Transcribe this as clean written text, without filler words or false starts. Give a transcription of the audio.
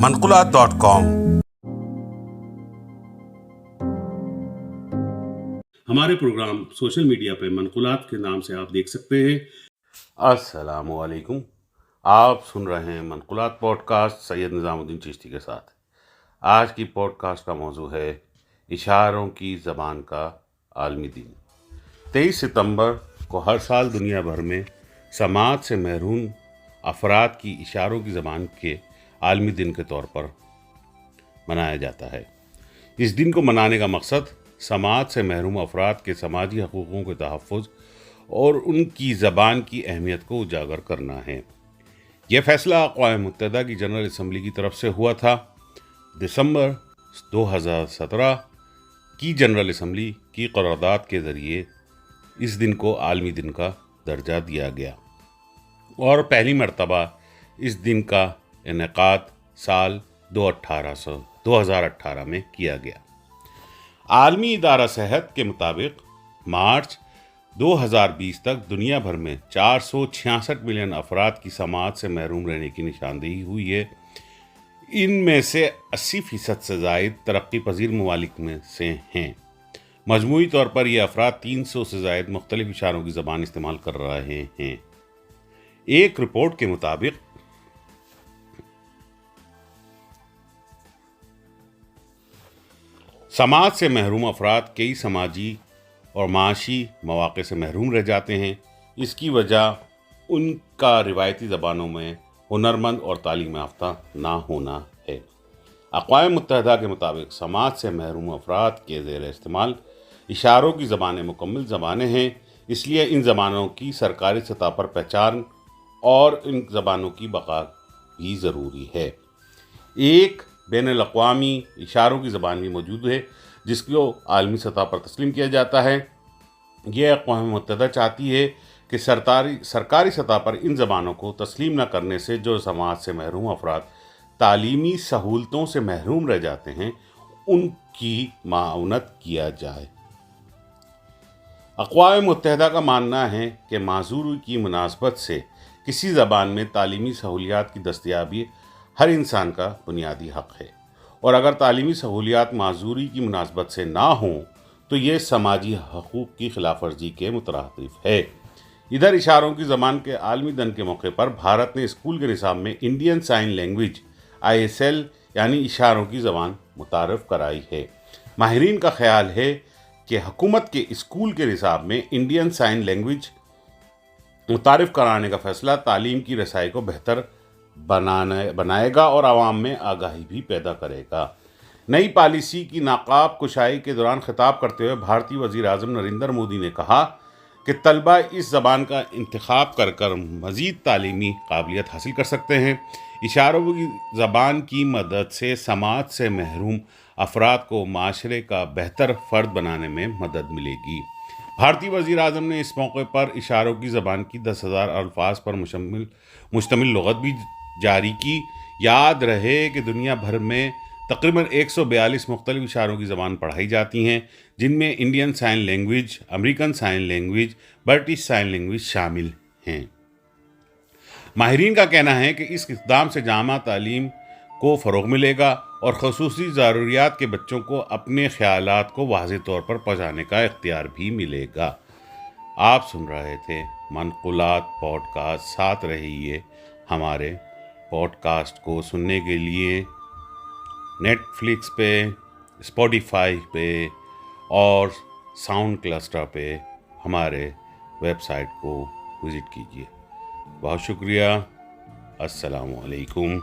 manqulat.com। ہمارے programme social media پہ منقولات کے نام سے آپ دیکھ سکتے ہیں۔ السلام علیکم، آپ سن رہے ہیں منقولات پوڈ کاسٹ سید نظام الدین چشتی کے ساتھ۔ آج کی پوڈ کاسٹ کا موضوع ہے اشاروں کی زبان کا عالمی دن۔ 23 ستمبر کو ہر سال دنیا بھر میں سماعت سے محروم افراد کی اشاروں کی زبان کے عالمی دن کے طور پر منایا جاتا ہے۔ اس دن کو منانے کا مقصد سماعت سے محروم افراد کے سماجی حقوقوں کے تحفظ اور ان کی زبان کی اہمیت کو اجاگر کرنا ہے۔ یہ فیصلہ اقوام متحدہ کی جنرل اسمبلی کی طرف سے ہوا تھا۔ دسمبر 2017 کی جنرل اسمبلی کی قرارداد کے ذریعے اس دن کو عالمی دن کا درجہ دیا گیا اور پہلی مرتبہ اس دن کا انعقاد سال 2018 میں کیا گیا۔ عالمی ادارہ صحت کے مطابق مارچ 2020 تک دنیا بھر میں 466 ملین افراد کی سماعت سے محروم رہنے کی نشاندہی ہوئی ہے۔ ان میں سے 80% سے زائد ترقی پذیر ممالک میں سے ہیں۔ مجموعی طور پر یہ افراد 300 سے زائد مختلف اشاروں کی زبان استعمال کر رہے ہیں۔ ایک رپورٹ کے مطابق سماعت سے محروم افراد کئی سماجی اور معاشی مواقع سے محروم رہ جاتے ہیں۔ اس کی وجہ ان کا روایتی زبانوں میں ہنرمند اور تعلیم یافتہ نہ ہونا ہے۔ اقوام متحدہ کے مطابق سماعت سے محروم افراد کے زیر استعمال اشاروں کی زبانیں مکمل زبانیں ہیں، اس لیے ان زبانوں کی سرکاری سطح پر پہچان اور ان زبانوں کی بقا بھی ضروری ہے۔ ایک بین الاقوامی اشاروں کی زبان بھی موجود ہے جس کو عالمی سطح پر تسلیم کیا جاتا ہے۔ یہ اقوام متحدہ چاہتی ہے کہ سرکاری سطح پر ان زبانوں کو تسلیم نہ کرنے سے جو سماعت سے محروم افراد تعلیمی سہولتوں سے محروم رہ جاتے ہیں ان کی معاونت کیا جائے۔ اقوام متحدہ کا ماننا ہے کہ معذوری کی مناسبت سے کسی زبان میں تعلیمی سہولیات کی دستیابی ہر انسان کا بنیادی حق ہے، اور اگر تعلیمی سہولیات معذوری کی مناسبت سے نہ ہوں تو یہ سماجی حقوق کی خلاف ورزی کے مترادف ہے۔ ادھر اشاروں کی زبان کے عالمی دن کے موقع پر بھارت نے اسکول کے نصاب میں انڈین سائن لینگویج ISL یعنی اشاروں کی زبان متعارف کرائی ہے۔ ماہرین کا خیال ہے کہ حکومت کے اسکول کے نصاب میں انڈین سائن لینگویج متعارف کرانے کا فیصلہ تعلیم کی رسائی کو بہتر بنائے گا اور عوام میں آگاہی بھی پیدا کرے گا۔ نئی پالیسی کی ناقاب کشائی کے دوران خطاب کرتے ہوئے بھارتی وزیر اعظم نریندر مودی نے کہا کہ طلبہ اس زبان کا انتخاب کر مزید تعلیمی قابلیت حاصل کر سکتے ہیں۔ اشاروں کی زبان کی مدد سے سماعت سے محروم افراد کو معاشرے کا بہتر فرد بنانے میں مدد ملے گی۔ بھارتی وزیر اعظم نے اس موقع پر اشاروں کی زبان کی 10,000 الفاظ پر مشتمل لغت بھی جاری کی۔ یاد رہے کہ دنیا بھر میں تقریباً 142 مختلف اشاروں کی زبان پڑھائی جاتی ہیں، جن میں Indian sign language, American sign language, British sign language شامل ہیں۔ ماہرین کا کہنا ہے کہ اس اقدام سے جامع تعلیم کو فروغ ملے گا اور خصوصی ضروریات کے بچوں کو اپنے خیالات کو واضح طور پر پہنچانے کا اختیار بھی ملے گا۔ آپ سن رہے تھے منقولات پوڈ کاسٹ۔ ساتھ رہیے ہمارے پوڈ کاسٹ کو سننے کے لیے نیٹ فلکس پہ، اسپوٹیفائی پہ اور ساؤنڈ کلسٹر پہ ہمارے ویب سائٹ کو وزٹ کیجیے۔ بہت شکریہ۔ السلام علیکم۔